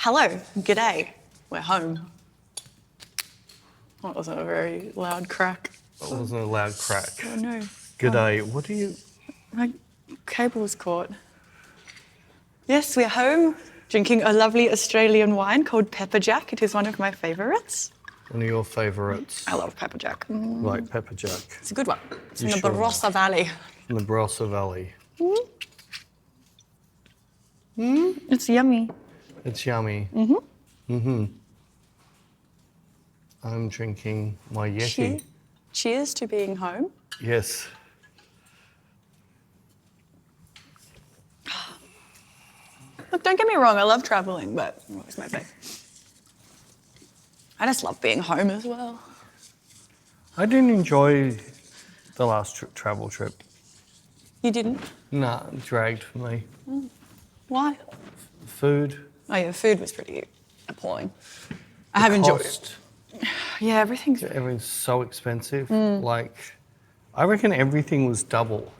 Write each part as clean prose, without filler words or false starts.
Hello, g'day, we're home. That wasn't a very loud crack. That wasn't a loud crack. Oh no. G'day, what do you... My cable was caught. Yes, we're home, drinking a lovely Australian wine called Peter Bec. It is one of my favourites. One of your favourites? I love Peter Bec. Like Peter Bec. It's a good one. It's You in the sure? Barossa Valley. In the Barossa Valley. It's yummy. It's yummy. I'm drinking my Yeti. Cheers to being home. Yes. Look, don't get me wrong, I love travelling, but it's my favourite. I just love being home as well. I didn't enjoy the last travel trip. You didn't? Nah, it dragged for me. Why? Food. Oh yeah, the food was pretty appalling. I have enjoyed it. Cost. Yeah, everything's... Everything's so expensive. Like, I reckon everything was double.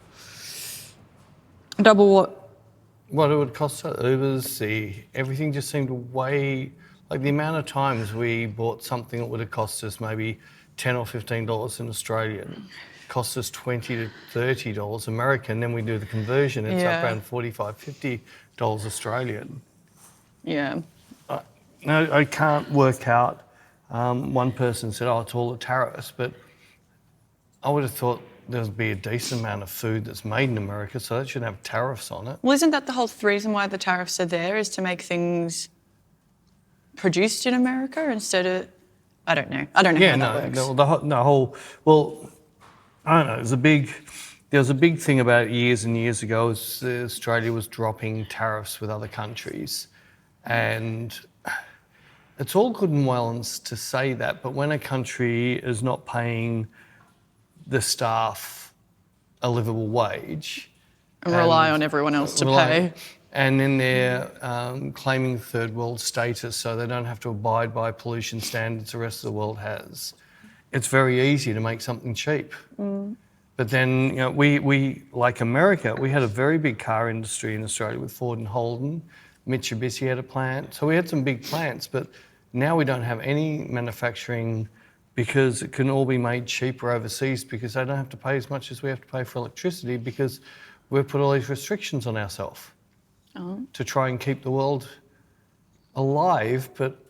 Double what? What it would cost us, Ubers, everything just seemed way, like the amount of times we bought something that would have cost us maybe $10 or $15 in Australian, cost us $20 to $30 American, then we do the conversion, it's up around $45, $50 Australian. Yeah. No, I can't work out. One person said, it's all the tariffs, but I would have thought there would be a decent amount of food that's made in America, so that shouldn't have tariffs on it. Well, isn't that the whole reason why the tariffs are there, is to make things produced in America instead of... I don't know. I don't know how that works. Well, I don't know. There was a big thing about it years and years ago. Australia was dropping tariffs with other countries, and it's all good and well to say that, but when a country is not paying the staff a livable wage... And rely on everyone else to pay. And then they're claiming third world status so they don't have to abide by pollution standards the rest of the world has. It's very easy to make something cheap. But then, we, like America, we had a very big car industry in Australia with Ford and Holden. Mitsubishi had a plant. So we had some big plants, but now we don't have any manufacturing because it can all be made cheaper overseas because they don't have to pay as much as we have to pay for electricity because we've put all these restrictions on ourselves to try and keep the world alive. But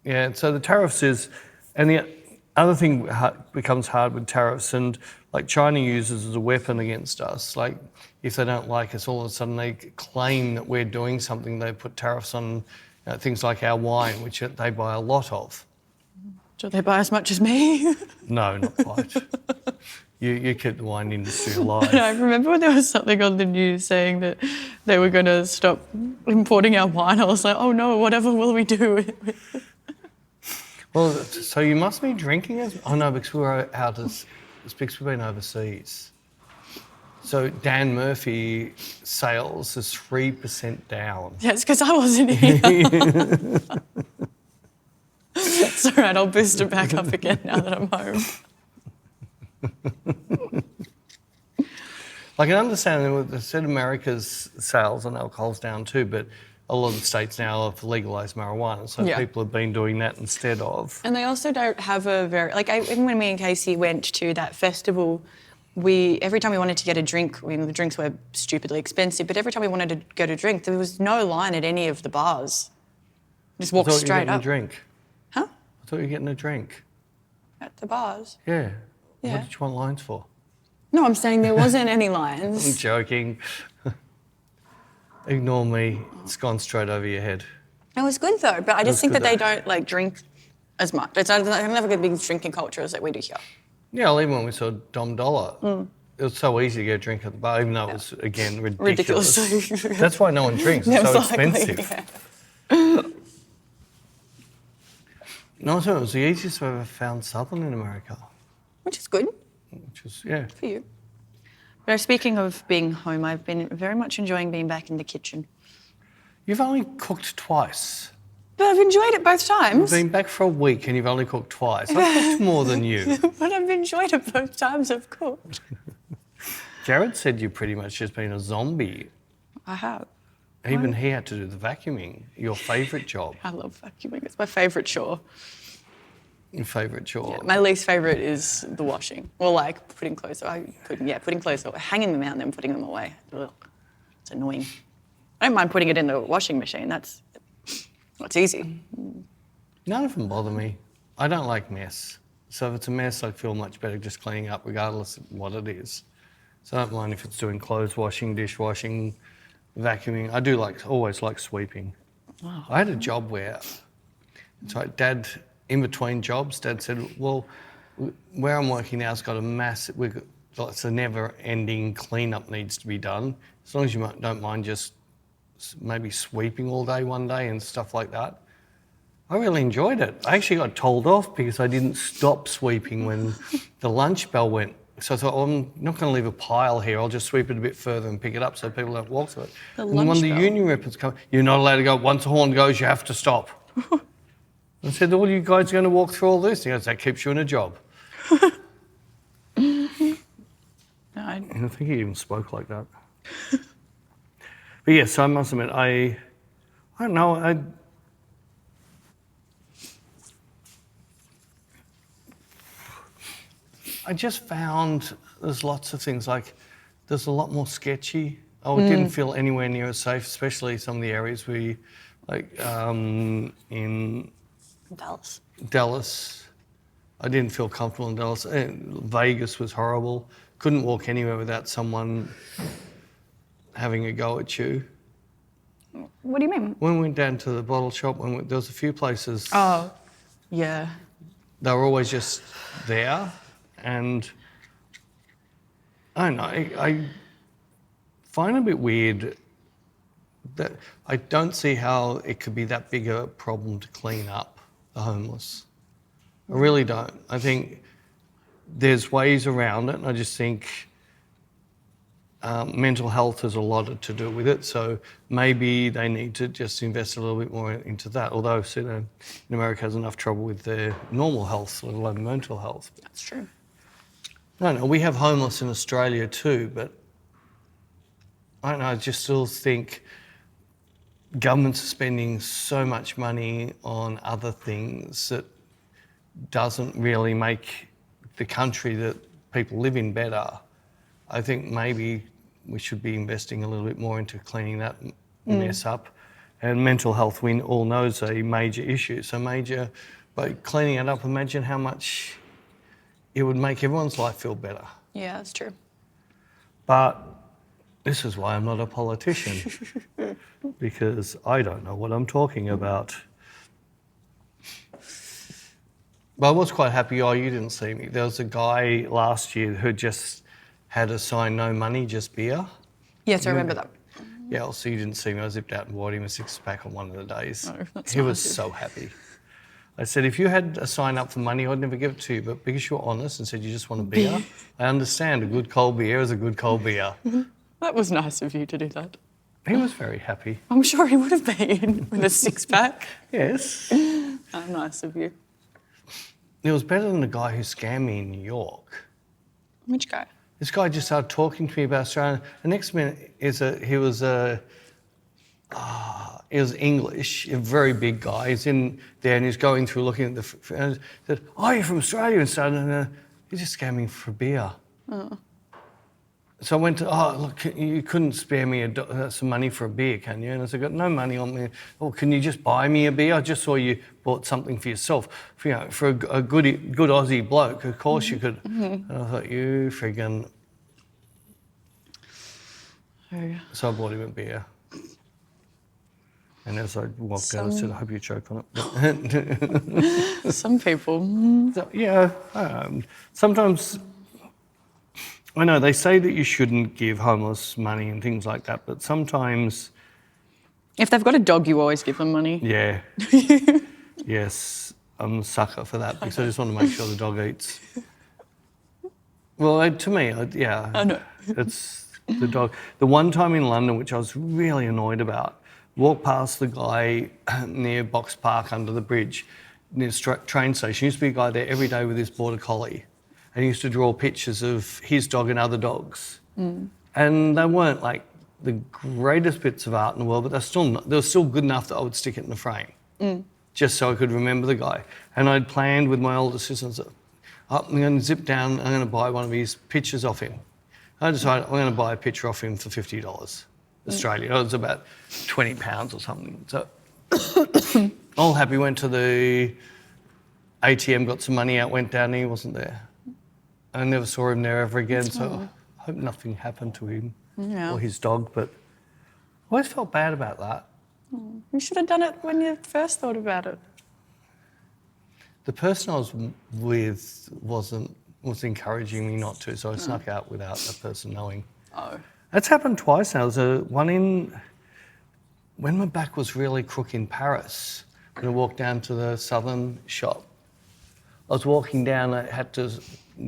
yeah, so the tariffs is, and the other thing becomes hard with tariffs, and like China uses as a weapon against us. Like if they don't like us, all of a sudden they claim that we're doing something. They put tariffs on things like our wine, which they buy a lot of. Do they buy as much as me? No, not quite. You keep the wine industry alive. I remember when there was something on the news saying that they were going to stop importing our wine. I was like, oh no, whatever will we do? Well, so you must be drinking it? Oh no, because we've been overseas. So Dan Murphy sales is 3% down. Yeah, it's because I wasn't here. It's all right, I'll boost it back up again now that I'm home. I can understand they said America's sales on alcohol's down too, but a lot of the states now have legalised marijuana, so people have been doing that instead of. And they also don't have a very, even when me and Casey went to that festival, every time we wanted to get a drink, the drinks were stupidly expensive, but every time we wanted to go to drink, there was no line at any of the bars. Just walk straight up. A drink. Huh? I thought you were getting a drink. At the bars? Yeah. Yeah. What did you want lines for? No, I'm saying there wasn't any lines. I'm joking. Ignore me. It's gone straight over your head. It was good though, but I just think that they don't drink as much. They don't have a big drinking culture as we do here. Yeah, well, even when we saw Dom Dollar, it was so easy to get a drink at the bar, even though it was, again, ridiculous. That's why no one drinks. It's so expensive. Yeah. No, so it was the easiest I've ever found Southern in America. Which is good. Which is, yeah. For you. But speaking of being home, I've been very much enjoying being back in the kitchen. You've only cooked twice. But I've enjoyed it both times. You've been back for a week and you've only cooked twice. I've cooked more than you. But I've enjoyed it both times I've cooked. Jared said you've pretty much just been a zombie. I have. Even he had to do the vacuuming. Your favourite job. I love vacuuming. It's my favourite chore. Your favourite chore. Yeah, my least favourite is the washing. Well, like putting clothes away, hanging them out and then putting them away. Ugh. It's annoying. I don't mind putting it in the washing machine. That's easy. None of them bother me. I don't like mess. So if it's a mess, I feel much better just cleaning up regardless of what it is. So I don't mind if it's doing clothes washing, dishwashing, vacuuming. I do always like sweeping. Oh. I had a job where, it's like Dad, in between jobs, Dad said, well, where I'm working now has got a massive, it's a never-ending clean-up needs to be done. As long as you don't mind just maybe sweeping all day one day and stuff like that. I really enjoyed it. I actually got told off because I didn't stop sweeping when the lunch bell went. So I thought, I'm not going to leave a pile here. I'll just sweep it a bit further and pick it up so people don't walk through it. And one of the union reps come, you're not allowed to go. Once the horn goes, you have to stop. I said, well, you guys are going to walk through all this? He goes, that keeps you in a job. No, I think he even spoke like that. But yes, I must admit, I don't know, I just found there's lots of things, like there's a lot more sketchy. I didn't feel anywhere near as safe, especially some of the areas in Dallas. I didn't feel comfortable in Dallas. Vegas was horrible. Couldn't walk anywhere without someone having a go at you. What do you mean? When we went down to the bottle shop, there was a few places. Oh, yeah. They were always just there. And I don't know, I find it a bit weird that I don't see how it could be that big a problem to clean up the homeless. I really don't. I think there's ways around it, and I just think mental health has a lot to do with it, so maybe they need to just invest a little bit more into that, although in America has enough trouble with their normal health, let alone mental health. That's true. No, we have homeless in Australia too, but I don't know, I just still think governments are spending so much money on other things that doesn't really make the country that people live in better. I think maybe we should be investing a little bit more into cleaning that mess up. And mental health, we all know, is a major issue. So by cleaning it up, imagine how much it would make everyone's life feel better. Yeah, that's true. But this is why I'm not a politician, because I don't know what I'm talking about. But I was quite happy. You didn't see me. There was a guy last year who just had a sign, no money, just beer. Yes, I remember that. Yeah, well, so you didn't see me. I zipped out and bought him a six-pack on one of the days. Oh, that's he was nice. so happy. I said, if you had a sign up for money, I'd never give it to you. But because you were honest and said you just want a beer, I understand. A good cold beer is a good cold beer. That was nice of you to do that. He was very happy. I'm sure he would have been with a six-pack. Yes. How nice of you. It was better than the guy who scammed me in New York. Which guy? This guy just started talking to me about Australia. The next minute he was English, a very big guy. He's in there and he's going through looking at and said, "Oh, you're from Australia?" And started, he's just scamming for beer. Oh. So I went to, look, you couldn't spare me some money for a beer, can you? And I said, I've got no money on me. Oh, can you just buy me a beer? I just saw you bought something for yourself. For a good Aussie bloke, of course you could. And I thought, you friggin'. Oh. So I bought him a beer. And as I walked out, I said, I hope you choke on it. Some people. So, yeah, sometimes, I know they say that you shouldn't give homeless money and things like that, but sometimes... If they've got a dog, you always give them money. Yeah. Yes, I'm a sucker for that because I just want to make sure the dog eats. Well, to me, yeah. I know. It's the dog. The one time in London, which I was really annoyed about, walked past the guy near Box Park under the bridge, near the train station. Used to be a guy there every day with his border collie. And he used to draw pictures of his dog and other dogs. And they weren't like the greatest bits of art in the world, but they were still good enough that I would stick it in the frame, just so I could remember the guy. And I'd planned with my older sisters, I'm going to zip down, I'm going to buy one of his pictures off him. I decided I'm going to buy a picture off him for $50 Australian. It was about £20 or something. So all happy, went to the ATM, got some money out, went down, and he wasn't there. I never saw him there ever again, so I hope nothing happened to him or his dog, but I always felt bad about that. You should have done it when you first thought about it. The person I was with was encouraging me not to, so I snuck out without that person knowing. Oh. That's happened twice now. There's when my back was really crook in Paris, and I walked down to the southern shop. I was walking down, I had to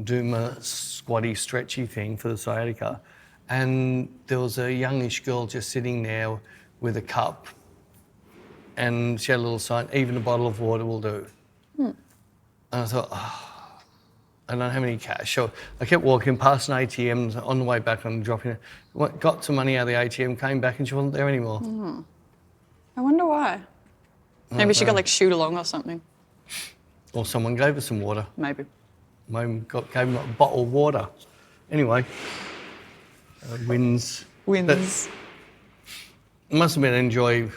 do my squatty, stretchy thing for the sciatica, and there was a youngish girl just sitting there with a cup, and she had a little sign, even a bottle of water will do. And I thought, I don't have any cash. So I kept walking past an ATM on the way back and dropping it. Got some money out of the ATM, came back and she wasn't there anymore. I wonder why. Maybe she got like shoot along or something. Or someone gave her some water. Maybe. Mum gave me a bottle of water. Anyway, wins. Wins. It must have been enjoy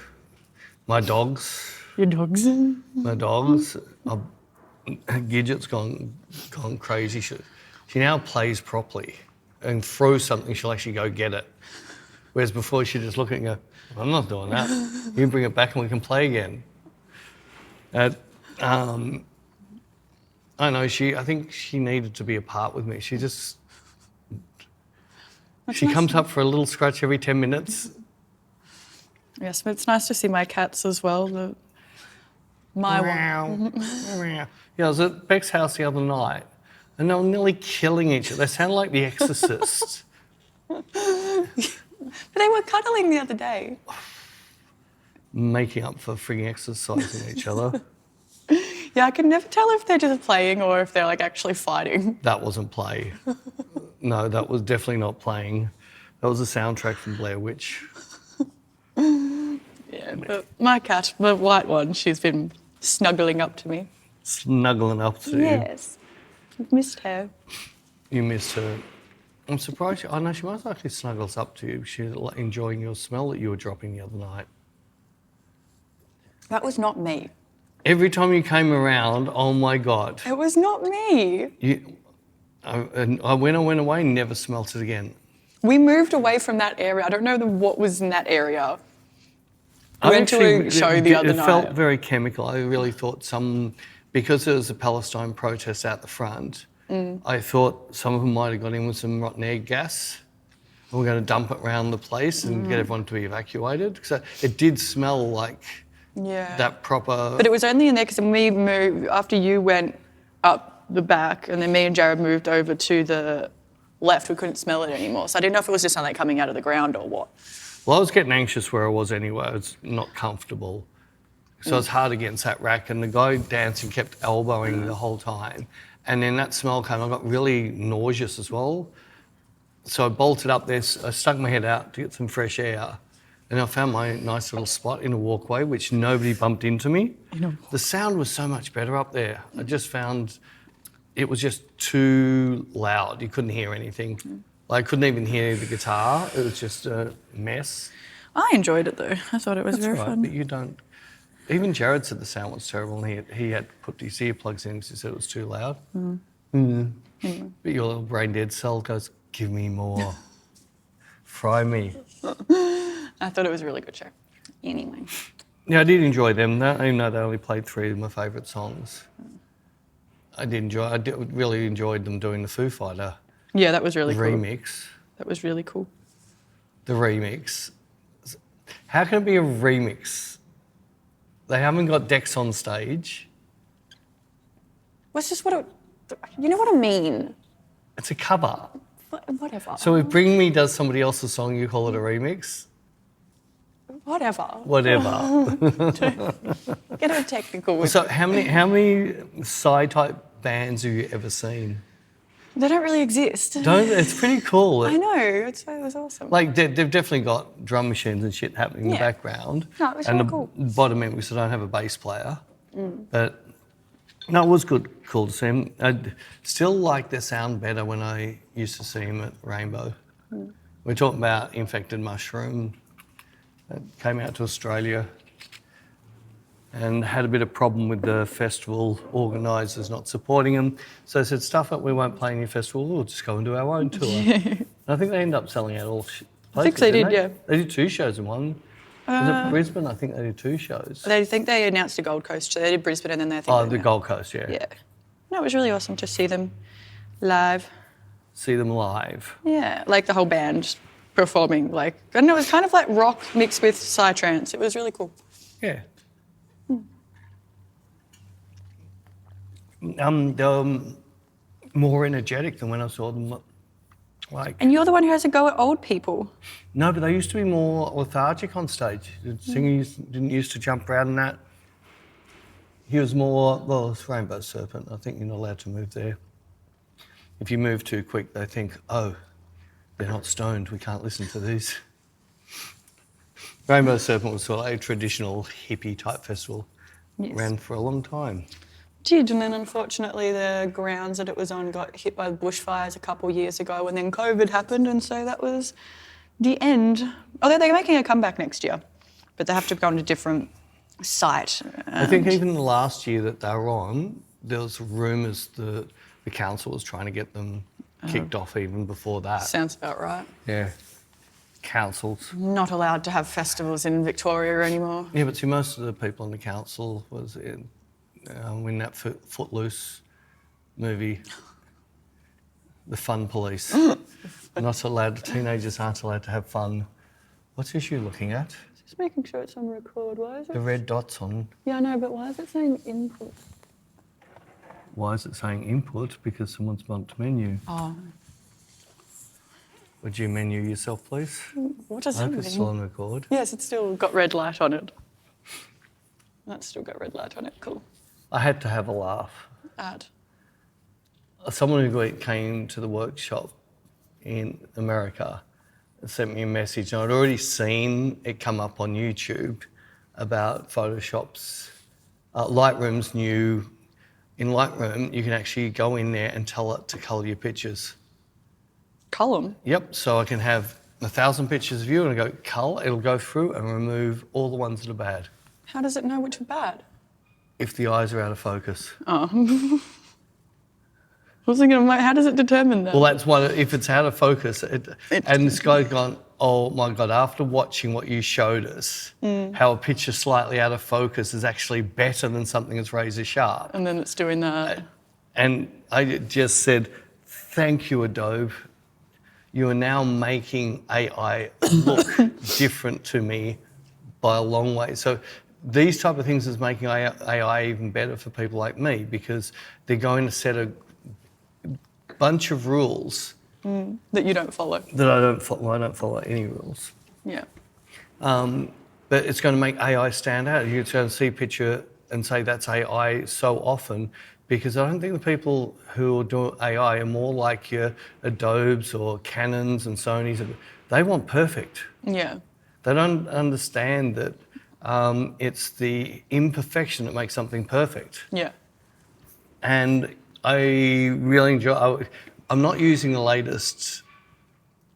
my dogs. Your dogs. My dogs. Gidget's gone crazy. She now plays properly and throws something, she'll actually go get it. Whereas before she'd just look at it and go, I'm not doing that. You bring it back and we can play again. I know, I think she needed to be apart with me. She comes up for a little scratch every 10 minutes. Yes, but it's nice to see my cats as well. My one. Yeah, I was at Bec's house the other night and they were nearly killing each other. They sounded like The Exorcist. But they were cuddling the other day. Making up for frigging exercising each other. Yeah, I can never tell if they're just playing or if they're like actually fighting. That wasn't play. No, that was definitely not playing. That was a soundtrack from Blair Witch. Yeah, but my cat, the white one, she's been snuggling up to me. Snuggling up to you. Yes. I've missed her. You missed her. I'm surprised. I know she most likely snuggles up to you. She's enjoying your smell that you were dropping the other night. That was not me. Every time you came around, oh my God. It was not me. I went away and never smelt it again. We moved away from that area. I don't know what was in that area. We went to a show the other night. It felt very chemical. I really thought because there was a Palestine protest out the front, I thought some of them might have got in with some rotten egg gas. And we're going to dump it around the place and get everyone to be evacuated. So it did smell like that proper... But it was only in there because we moved, after you went up the back and then me and Jared moved over to the left, we couldn't smell it anymore. So I didn't know if it was just something coming out of the ground or what. Well, I was getting anxious where I was anyway. I was not comfortable. So I was hard against that rack and the guy dancing kept elbowing the whole time. And then that smell came, I got really nauseous as well. So I bolted up there, I stuck my head out to get some fresh air. And I found my nice little spot in a walkway, which nobody bumped into me. The sound was so much better up there. I just found it was just too loud. You couldn't hear anything. I couldn't even hear the guitar. It was just a mess. I enjoyed it though. I thought it was very fun. But you don't. Even Jared said the sound was terrible and he had put his earplugs in because he said it was too loud. But your little brain dead cell goes, give me more. Fry me. I thought it was a really good show. Anyway. Yeah, I did enjoy them, even though they only played 3 of my favourite songs. I really enjoyed them doing the Foo Fighter. Yeah, that was really cool. Remix. That was really cool. The remix. How can it be a remix? They haven't got decks on stage. Well, it's just you know what I mean? It's a cover. Whatever. So if Bring Me does somebody else's song, you call it a remix? Whatever. Get a technical with So how many Psy-type bands have you ever seen? They don't really exist. It's pretty cool. I know. It was awesome. Like they've definitely got drum machines and shit happening in the background. No, it was and really cool. the bottom end, because I don't have a bass player. But no, it was cool to see them. I still like their sound better when I used to see them at Rainbow. We're talking about Infected Mushroom. That came out to Australia and had a bit of problem with the festival organisers not supporting them. So they said, stuff it, we won't play in your festival, we'll just go and do our own tour. And I think they ended up selling out all places. I think they did, yeah. They did 2 shows in one. Was it Brisbane? I think they did 2 shows. They think they announced a Gold Coast, so they did Brisbane and then they think the Gold Coast, yeah. Yeah. No, it was really awesome to see them live. See them live. Yeah, like the whole band performing, like, I don't know, it was kind of like rock mixed with psytrance. It was really cool. Yeah. They were more energetic than when I saw them. Like, And you're the one who has to go at old people. no, but they used to be more lethargic on stage. The singer didn't used to jump around and that. He was more, well, it's Rainbow Serpent. I think you're not allowed to move there. If you move too quick, they think, oh, they're not stoned, we can't listen to these. Rainbow Serpent was sort of a traditional hippie type festival. Yes. Ran for a long time. Did, and then unfortunately the grounds that it was on got hit by bushfires a couple of years ago, and then COVID happened, and so that was the end. Although they're making a comeback next year, but they have to go on a different site. I think even the last year that they were on, there was rumours the council was trying to get them kicked off even before that. Sounds about right. Yeah. Councils. Not allowed to have festivals in Victoria anymore. Yeah, but see, most of the people in the council was in that Footloose movie, The Fun Police. Not allowed, teenagers aren't allowed to have fun. What's the issue looking at? Just making sure it's on record. Why is it? The red dots on. Yeah, I know, but why is it saying input? Why is it saying input? Because someone's bumped menu. Oh. Would you menu yourself, please? What does I that hope it's mean? still on record. Yes, it's still got red light on it. That's still got red light on it. Cool. I had to have a laugh. Add. Someone who came to the workshop in America sent me a message, and I'd already seen it come up on YouTube about Photoshop's Lightroom's new. In Lightroom, you can actually go in there and tell it to colour your pictures. Column? Yep, so I can have 1,000 pictures of you and I go cull, it'll go through and remove all the ones that are bad. How does it know which are bad? If the eyes are out of focus. Oh. How does it determine that? Well, that's one, if it's out of focus, and this guy's gone, oh my God, after watching what you showed us, how a picture slightly out of focus is actually better than something that's razor sharp. And then it's doing that. And I just said, thank you, Adobe. You are now making AI look different to me by a long way. So these type of things is making AI even better for people like me, because they're going to set a bunch of rules That you don't follow. that I don't follow. I don't follow any rules. Yeah. But it's going to make AI stand out. You're going to see a picture and say that's AI so often, because I don't think the people who are doing AI are more like your Adobes or Canons and Sonys. They want perfect. Yeah. They don't understand that it's the imperfection that makes something perfect. Yeah. And I really enjoy. I'm not using the latest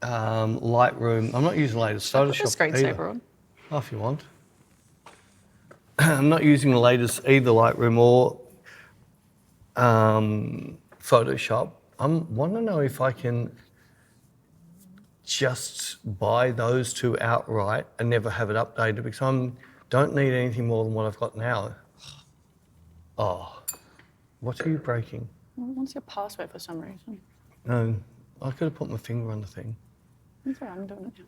Lightroom. I'm not using the latest Photoshop Put the screensaver either. on. Oh, if you want. I'm not using the latest either Lightroom or Photoshop. I want to know if I can just buy those two outright and never have it updated, because I don't need anything more than what I've got now. Oh, what are you breaking? Well, what's your password for some reason? No, I could have put my finger on the thing. That's all right, I'm doing it now.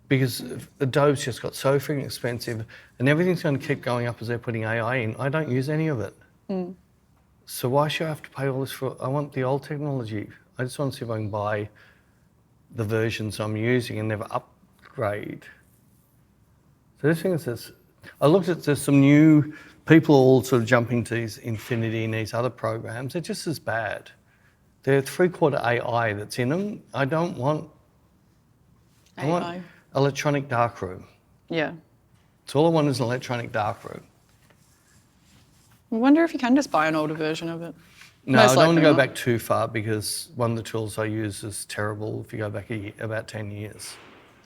Because Adobe's just got so freaking expensive, and everything's going to keep going up as they're putting AI in. I don't use any of it. So why should I have to pay all this for? I want the old technology. I just want to see if I can buy the versions I'm using and never upgrade. So this thing is this. I looked at there's some new people all sort of jumping to these Infinity and these other programs. They're just as bad. They're 3/4 AI that's in them. I want electronic darkroom. Yeah. So all I want is an electronic darkroom. I wonder if you can just buy an older version of it. No, Most I don't want to likely go not. back too far because one of the tools I use is terrible if you go back about 10 years.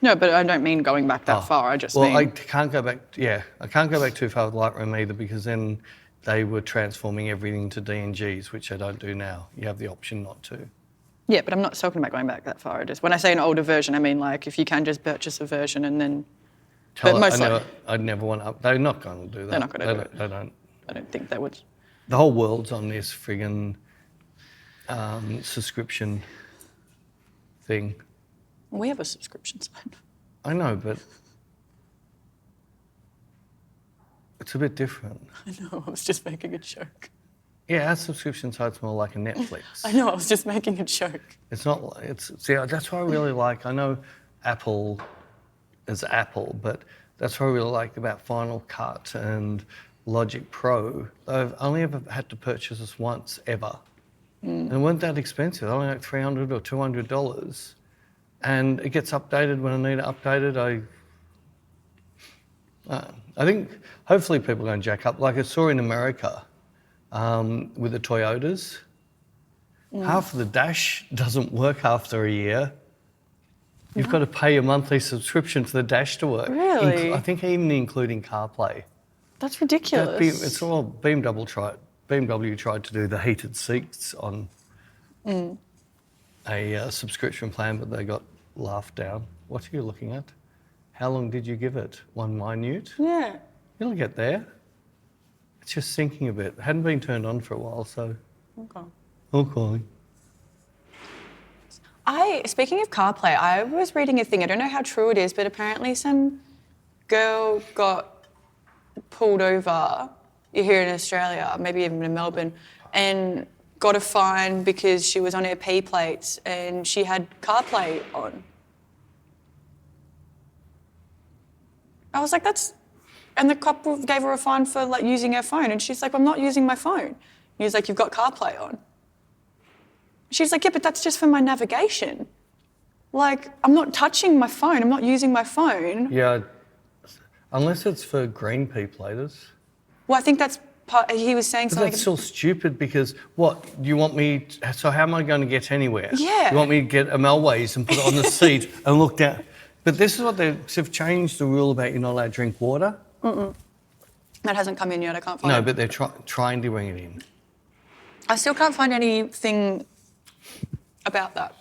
No, but I don't mean going back that far. I just mean... I can't go back, I can't go back too far with Lightroom either because then they were transforming everything to DNGs, which I don't do now. You have the option not to. Yeah, but I'm not talking about going back that far. When I say an older version, I mean like if you can just purchase a version and then... I'd never want to... They're not going to do that. They're not going to do it. They don't. I don't think they would. The whole world's on this friggin' subscription thing. We have a subscription site. I know, but it's a bit different. I know, I was just making a joke. Yeah, our subscription site's more like a Netflix. I know, I was just making a joke. It's not, see, that's what I really like. I know Apple is Apple, but that's what I really like about Final Cut and Logic Pro. I've only ever had to purchase this once, ever. And it wasn't that expensive, only like $300 or $200. And it gets updated when I need it updated. I think hopefully people are going to jack up. Like I saw in America with the Toyotas, half of the dash doesn't work after a year. You've got to pay a monthly subscription for the dash to work. Really? I think even including CarPlay. That's ridiculous. It's all BMW tried to do the heated seats on a subscription plan, but they got laughed down. What are you looking at? How long did you give it? 1 minute? Yeah. It'll get there. It's just sinking a bit. It hadn't been turned on for a while, so. Okay. Speaking of CarPlay, I was reading a thing, I don't know how true it is, but apparently some girl got pulled over here in Australia, maybe even in Melbourne, and got a fine because she was on her P plates and she had CarPlay on. I was like, that's... And the cop gave her a fine for like using her phone, and she's like, I'm not using my phone. And he's like, you've got CarPlay on. She's like, yeah, but that's just for my navigation. Like, I'm not touching my phone, I'm not using my phone. Yeah, unless it's for green P-platers. Well, I think that's part... He was saying But something... that's still stupid because what? You want me... So how am I going to get anywhere? Yeah. You want me to get a Melways and put it on the seat and look down? But this is what they've changed the rule about you're not allowed to drink water. That hasn't come in yet, I can't find it. No, but they're trying to bring it in. I still can't find anything about that.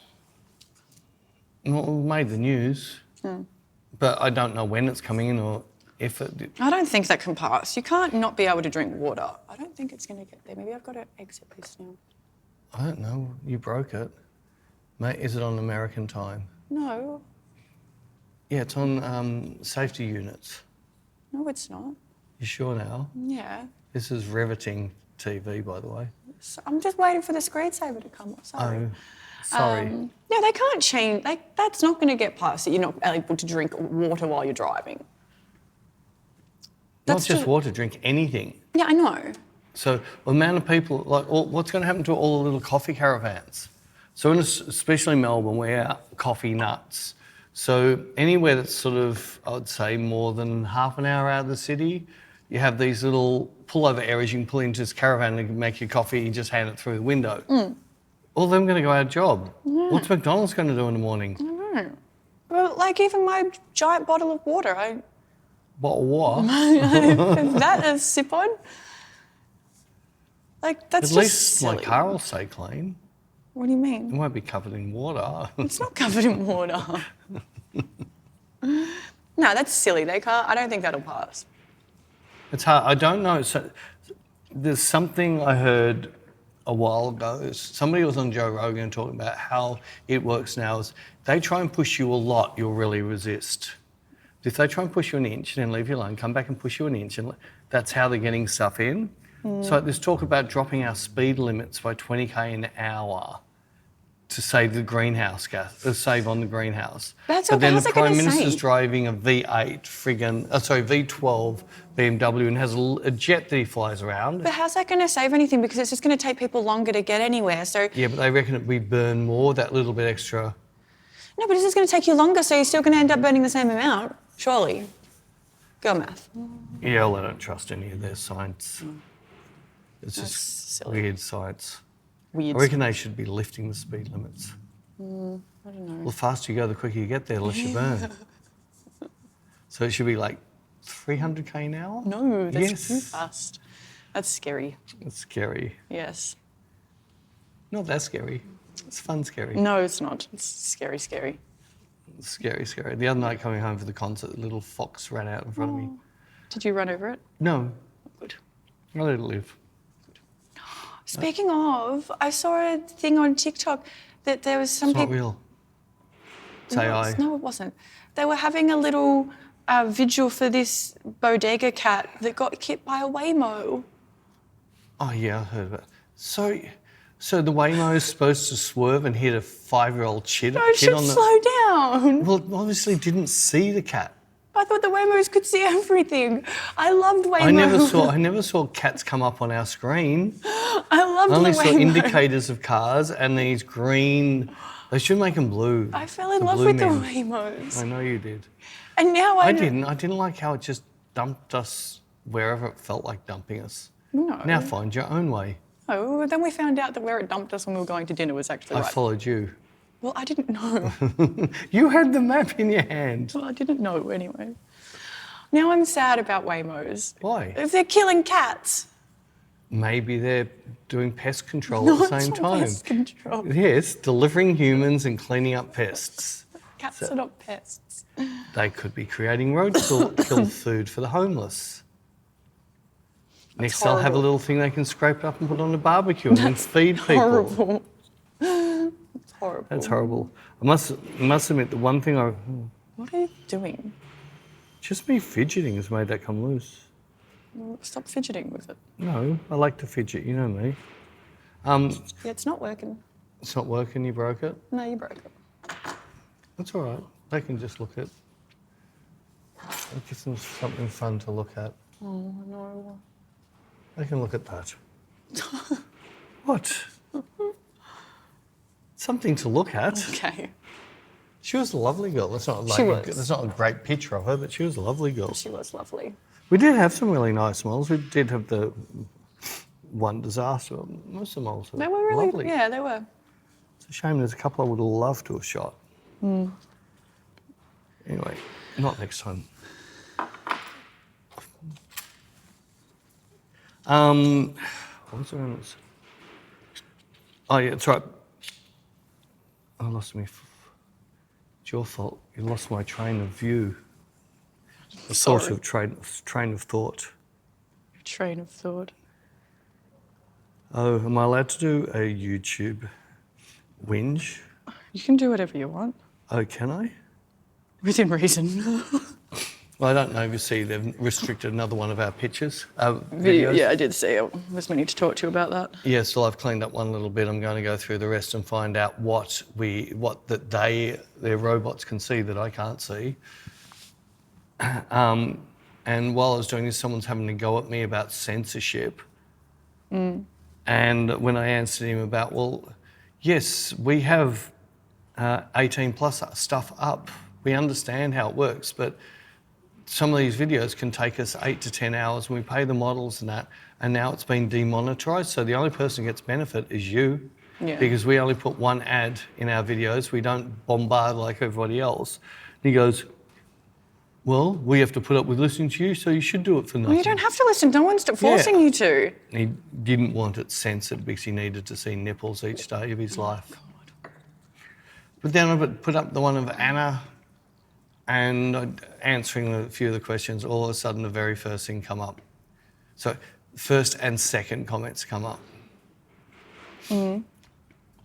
Well, it made the news. But I don't know when it's coming in or if it... I don't think that can pass. You can't not be able to drink water. I don't think it's going to get there. Maybe I've got to exit this now. I don't know. You broke it. Mate, is it on American time? No. Yeah, it's on safety units. No, it's not. You sure now? Yeah. This is riveting TV, by the way. So I'm just waiting for the screensaver to come up. Sorry. Oh, sorry. No, they can't change. That's not going to get past it. You're not able to drink water while you're driving. Not just water, drink anything. Yeah, I know. So the amount of people, like, what's going to happen to all the little coffee caravans? So especially Melbourne, we're coffee nuts. So anywhere that's sort of, I would say, more than half an hour out of the city, you have these little pullover areas you can pull into this caravan and make your coffee and just hand it through the window. All of them are going to go out of job. What's McDonald's going to do in the morning? I don't know. Well, like even my giant bottle of water, Bottle of what? is that a sip on? Like, that's At just least silly. my car will stay clean. What do you It mean? won't be covered in water. It's not covered in water. No, that's silly. They can't. I don't think that'll pass. It's hard. I don't know. So there's something I heard a while ago. Somebody was on Joe Rogan talking about how it works now. Is they try and push you a lot, you'll really resist. If they try and push you an inch, then leave you alone, come back and push you an inch, and that's how they're getting stuff in. So there's talk about dropping our speed limits by 20k an hour. to save the greenhouse gas, save on the greenhouse. That's but okay. then How's the that gonna Prime Minister's save? driving a V12 BMW and has a jet that he flies around. But how's that going to save anything? Because it's just going to take people longer to get anywhere. So Yeah, but they reckon we burn more, that little bit extra. no, but it's just going to take you longer, so you're still going to end up burning the same amount, surely. Girl math. Yeah, well, I don't trust any of their science. It's That's just silly. weird science. Weird. I reckon they should be lifting the speed limits. I don't know. Well, the faster you go, the quicker you get there, the less you burn. So it should be like 300k an hour? No, that's Yes. too fast. That's scary. It's scary. Yes. Not that scary. It's fun scary. No, it's not. It's scary, scary. It's scary, scary. The other night coming home for the concert, a little fox ran out in front of me. Did you run over it? No, Good. I let it live. Speaking of, I saw a thing on TikTok that there was some It's not people. real. It's AI. No, it wasn't. They were having a little vigil for this bodega cat that got hit by a Waymo. Oh yeah, I heard about it. So the Waymo is supposed to swerve and hit a 5-year-old kid No, it should on the. slow down. Well, obviously didn't see the cat. I thought the Waymos could see everything. I loved Waymo. I never saw cats come up on our screen. I loved I only the saw Waymo. indicators of cars and these green. They should make them blue. I fell in The love blue with men. the Waymos. I know you did. And now I didn't. I didn't like how it just dumped us wherever it felt like dumping us. No. Now find your own way. Oh, then we found out that where it dumped us when we were going to dinner was actually I right. followed you. Well, I didn't know. You had the map in your hand. Well, I didn't know anyway. Now I'm sad about Waymos. Why? If they're killing cats. Maybe they're doing pest control No, at the same it's not time. pest control. Yes, delivering humans and cleaning up pests. Cats are not pests. They could be creating roadkill food for the homeless. Next, they'll have a horrible. little thing they can scrape up and put on a barbecue and then feed people. Horrible. It's horrible. That's horrible. I must admit, the one thing What are you doing? just me fidgeting has made that come loose. Well, stop fidgeting with it. No, I like to fidget, you know me. Yeah, it's not working. It's not working, you broke it? No, you broke it. That's all right. They can just look at. It gives them something fun to look at. Oh, no. They can look at that. What? Something to look at. Okay. She was a lovely girl. That's not She like was. that's not a great picture of her, but she was a lovely girl. She was lovely. We did have some really nice moles. We did have the one disaster. Most of the moles were They were really, lovely. yeah, they were. It's a shame there's a couple I would have loved to have shot. Anyway, not next time. What was I going to say? Oh yeah, that's right. I lost me. It's your fault. You lost my train of view. A sort Sorry. of train of thought. Train of thought. Oh, am I allowed to do a YouTube whinge? You can do whatever you want. Oh, can I? Within reason. Well, I don't know if you see they've restricted another one of our pictures, videos. Yeah, I did see it. I was meaning to talk to you about that. Yeah, so I've cleaned up one little bit. I'm going to go through the rest and find out what their robots can see that I can't see. And while I was doing this, someone's having a go at me about censorship. And when I answered him about, well, yes, we have 18 plus stuff up. We understand how it works, but some of these videos can take us 8 to 10 hours and we pay the models and that, and now it's been demonetized. So the only person who gets benefit is you, Yeah. because we only put one ad in our videos. We don't bombard like everybody else. And he goes, well, we have to put up with listening to you, so you should do it for nothing. Well, you don't have to listen. No one's forcing you to. He didn't want it censored because he needed to see nipples each day of his life. But then I put up the one of Anna, and answering a few of the questions, all of a sudden the very first thing come up. So first and second comments come up. I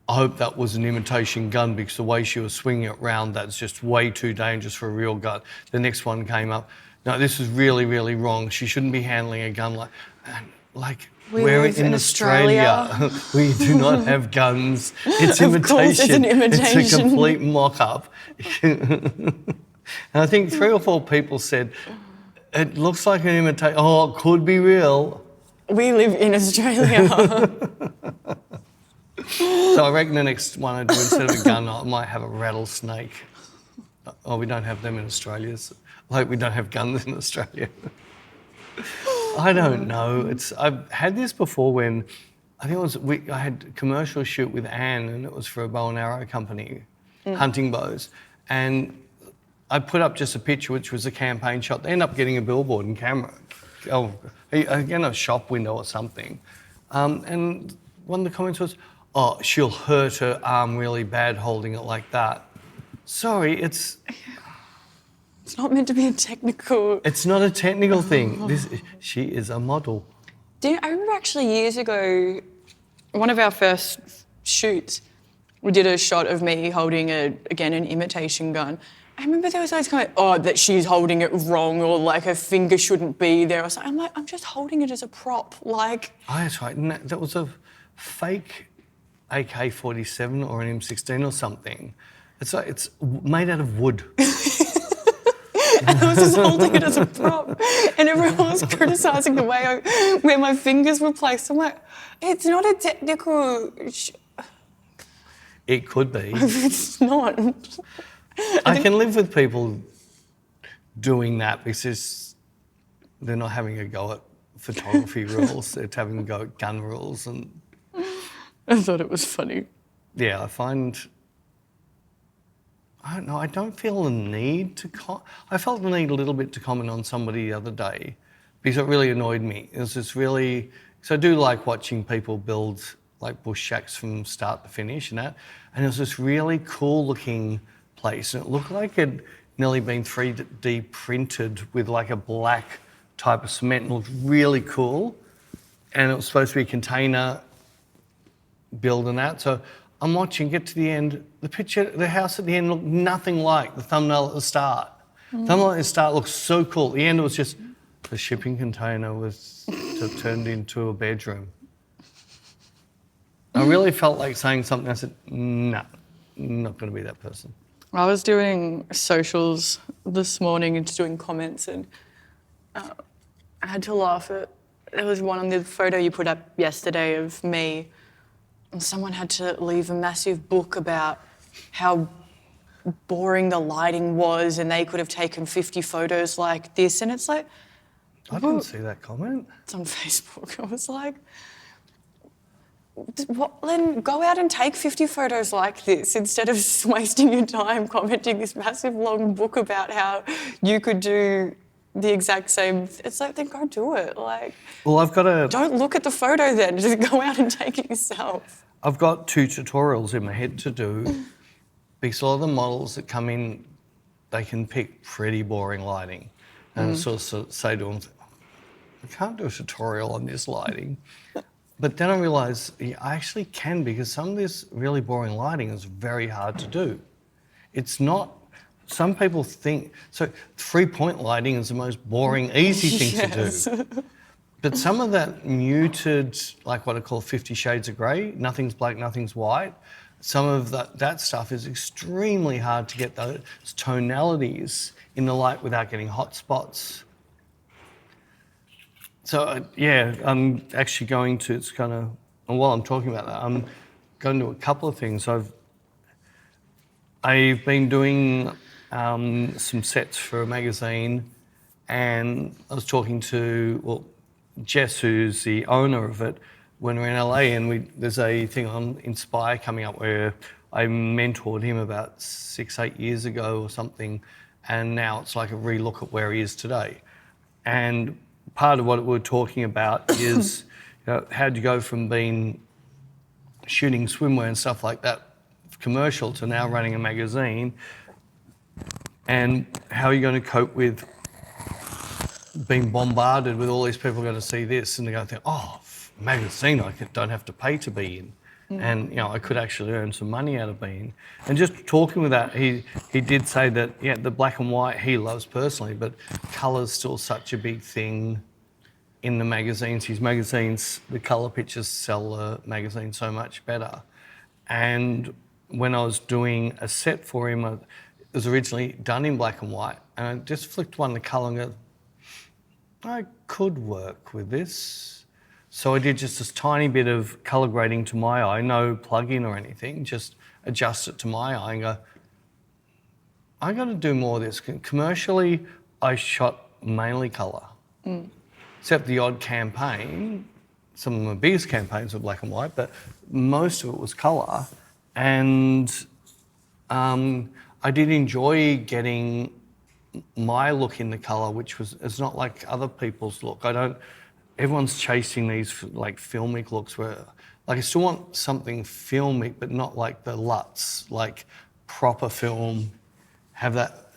hope that was an imitation gun because the way she was swinging it round, that's just way too dangerous for a real gun. The next one came up. No, this is really, really wrong. She shouldn't be handling a gun like We live in Australia. We do not have guns. It's Of imitation. course it's an imitation. It's a complete mock-up. And I think 3 or 4 people said, it looks like an imitation. Oh, it could be real. We live in Australia. So I reckon the next one I do, instead of a gun, I might have a rattlesnake. Oh, we don't have them in Australia. Like we don't have guns in Australia. I don't know. I've had this before when I think I had a commercial shoot with Anne, and it was for a bow and arrow company, hunting bows, and I put up just a picture, which was a campaign shot. They end up getting a billboard and camera, again a shop window or something, and one of the comments was, "Oh, she'll hurt her arm really bad holding it like that." Sorry, it's not meant to be a technical... It's not a technical thing. She is a model. I remember actually years ago, one of our first shoots, we did a shot of me holding, an imitation gun. I remember there was always kind of, that she's holding it wrong, or like her finger shouldn't be there or something. I'm like, I'm just holding it as a prop, like... Oh, that's right. And that was a fake AK-47 or an M16 or something. It's made out of wood. And I was just holding it as a prop, and everyone was criticising the way where my fingers were placed. I'm like, it's not a technical... It could be. It's not. I can live with people doing that because they're not having a go at photography rules, they're having a go at gun rules. And I thought it was funny. Yeah, I don't know, I don't feel the need to... I felt the need a little bit to comment on somebody the other day because it really annoyed me. It was just really... So I do like watching people build like bush shacks from start to finish and that. And it was this really cool looking place, and it looked like it had nearly been 3D printed with like a black type of cement, and it looked really cool. And it was supposed to be a container build and that. So I'm watching, get to the end, the house at the end looked nothing like the thumbnail at the start. The thumbnail at the start looked so cool. At the end it was just the shipping container was turned into a bedroom. I really felt like saying something. I said, no, not going to be that person. I was doing socials this morning and just doing comments, and I had to laugh at... There was one on the photo you put up yesterday of me, and someone had to leave a massive book about how boring the lighting was, and they could have taken 50 photos like this. And it's like... I didn't see that comment. It's on Facebook. I was like, then go out and take 50 photos like this instead of wasting your time commenting this massive long book about how you could do the exact same... It's like, then go do it. Like, well, I've got don't look at the photo then, just go out and take it yourself. I've got 2 tutorials in my head to do because a lot of the models that come in, they can pick pretty boring lighting. And sort of say to them, I can't do a tutorial on this lighting. But then I realised I actually can, because some of this really boring lighting is very hard to do. It's not... Some people think... So 3-point lighting is the most boring, easy thing to do. But some of that muted, like what I call 50 shades of grey, nothing's black, nothing's white, some of that stuff is extremely hard to get those tonalities in the light without getting hot spots. So, yeah, I'm actually going to... It's kind of... And while I'm talking about that, I'm going to do a couple of things. I've been doing some sets for a magazine, and I was talking to, Jess, who's the owner of it, when we're in LA, and there's a thing on Inspire coming up where I mentored him about 6-8 years ago or something, and now it's like a relook at where he is today. And part of what we're talking about is how do you go from shooting swimwear and stuff like that, commercial, to now running a magazine, and how are you going to cope with being bombarded with all these people going to see this, and they're going to think, magazine I don't have to pay to be in. And I could actually earn some money out of being. And just talking with that, he did say that the black and white he loves personally, but colour's still such a big thing in the magazines. His magazines, the colour pictures sell the magazine so much better. And when I was doing a set for him, it was originally done in black and white, and I just flicked one to colour and go, I could work with this. So I did just this tiny bit of colour grading to my eye, no plug-in or anything, just adjust it to my eye and go, I got to do more of this. Commercially, I shot mainly colour, except the odd campaign. Some of my biggest campaigns were black and white, but most of it was colour. And I did enjoy getting my look in the colour, which was, it's not like other people's look. Everyone's chasing these like filmic looks where, like I still want something filmic, but not like the LUTs, like proper film, have that,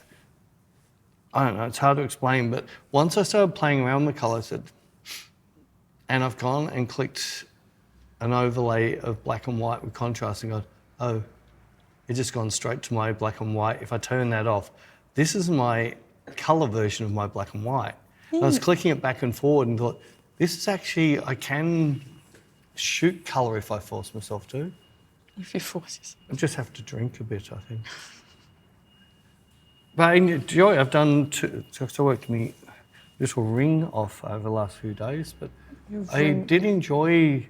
I don't know, it's hard to explain, but once I started playing around with the colour, I said, and I've gone and clicked an overlay of black and white with contrast and gone, oh, it's just gone straight to my black and white. If I turn that off, this is my colour version of my black and white. And I was clicking it back and forward and thought, this is actually, I can shoot colour if I force myself to. If you force yourself. I just have to drink a bit, I think. But I enjoy, I've done, so worked me little ring off over the last few days, but I did enjoy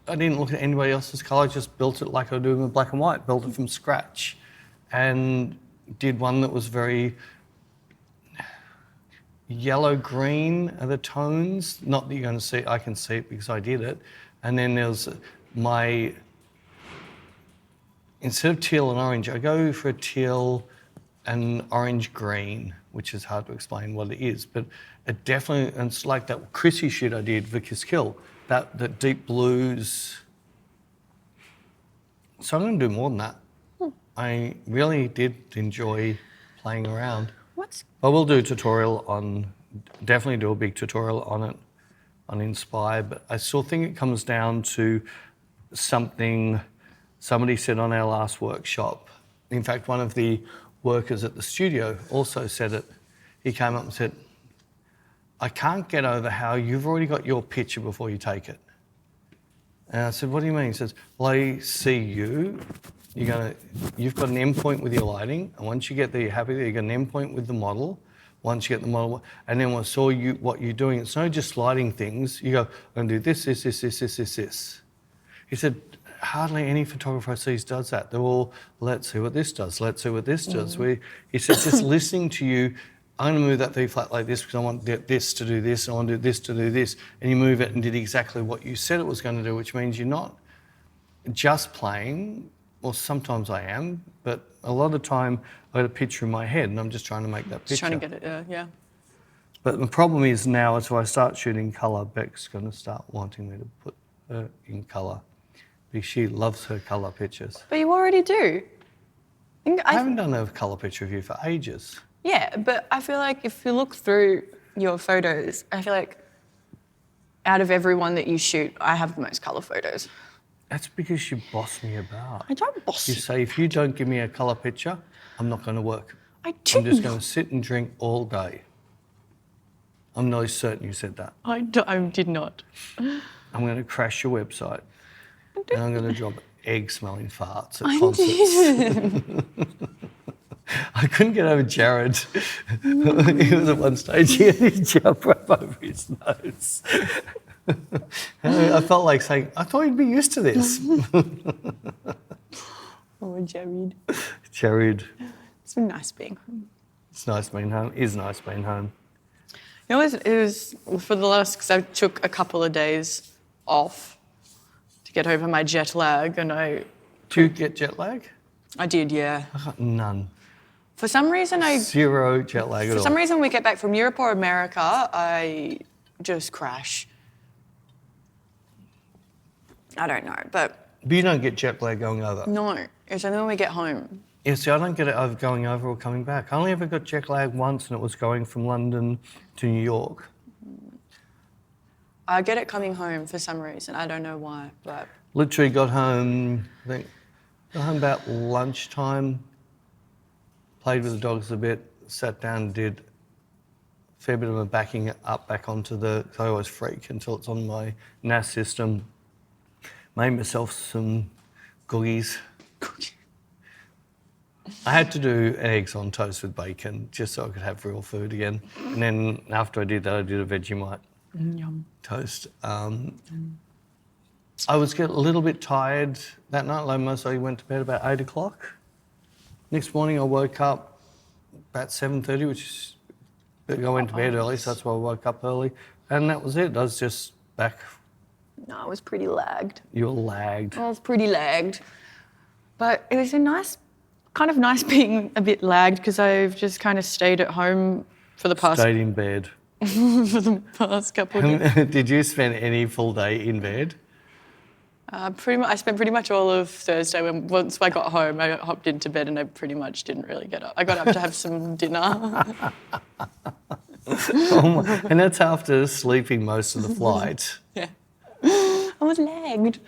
I didn't look at anybody else's colour, I just built it like I do with black and white, built it from scratch, and did one that was very yellow-green are the tones, not that you're going to see, I can see it because I did it, and then there's instead of teal and orange, I go for a teal and orange-green, which is hard to explain what it is, but it definitely, and it's like that Chrissy shoot I did, Vickers Kill, that deep blues. So I'm going to do more than that. I really did enjoy playing around. I will do a tutorial definitely do a big tutorial on it, on Inspire, but I still think it comes down to something somebody said on our last workshop. In fact, one of the workers at the studio also said it. He came up and said, I can't get over how you've already got your picture before you take it. And I said, what do you mean? He says, well, I see you. You've got an endpoint with your lighting, and once you get there, you're happy that you've got an endpoint with the model. Once you get the model, and then when I saw what you're doing, it's not just lighting things. You go, I'm going to do this. He said, hardly any photographer I see does that. They're all, let's see what this does, let's see what this does. He said, just listening to you, I'm going to move that V flat like this because I want this to do this, I want to do this to do this, and you move it and did exactly what you said it was going to do, which means you're not just playing, or sometimes I am, but a lot of the time I got a picture in my head and I'm just trying to make that picture. Just trying to get it, yeah. But the problem is now, as I start shooting colour, Bec's going to start wanting me to put her in colour. Because she loves her colour pictures. But you already do. I haven't done a colour picture of you for ages. Yeah, but I feel like if you look through your photos, I feel like out of everyone that you shoot, I have the most colour photos. That's because you boss me about. I don't boss you. You say, if you don't give me a colour picture, I'm not going to work. I do. I'm just going to sit and drink all day. I'm not certain you said that. I did not. I'm going to crash your website. And I'm going to drop egg-smelling farts at concerts. I couldn't get over Jared. He was at one stage, he had his jump right over his nose. I felt like saying, I thought you'd be used to this. Oh, Jared. Jared. It's been nice being home. It's nice being home. It is nice being home. You know, it was for the last, because I took a couple of days off to get over my jet lag, and Do you get jet lag? I did, yeah. I got none. For some reason, Zero jet lag at all. For some reason, when we get back from Europe or America, I just crash. I don't know, but you don't get jet lag going over? No, it's only when we get home. Yeah, see, I don't get it over going over or coming back. I only ever got jet lag once, and it was going from London to New York. I get it coming home for some reason. I don't know why, but... Literally got home, about lunchtime, played with the dogs a bit, sat down and did fair bit of a backing up back onto I always freak until it's on my NAS system. Made myself some cookies. I had to do eggs on toast with bacon just so I could have real food again. And then after I did that, I did a Vegemite toast. I was getting a little bit tired that night. Like most, I went to bed about 8 o'clock. Next morning, I woke up about 7:30, which is, I went to bed early, so that's why I woke up early. And that was it. I was just back. No, I was pretty lagged. You were lagged. I was pretty lagged. But it was kind of nice being a bit lagged because I've just kind of stayed at home for the past... Stayed in bed. for the past couple of days. Did you spend any full day in bed? Pretty much. I spent pretty much all of Thursday. Once I got home, I hopped into bed and I pretty much didn't really get up. I got up to have some dinner. And that's after sleeping most of the flight. Yeah. I was lagged.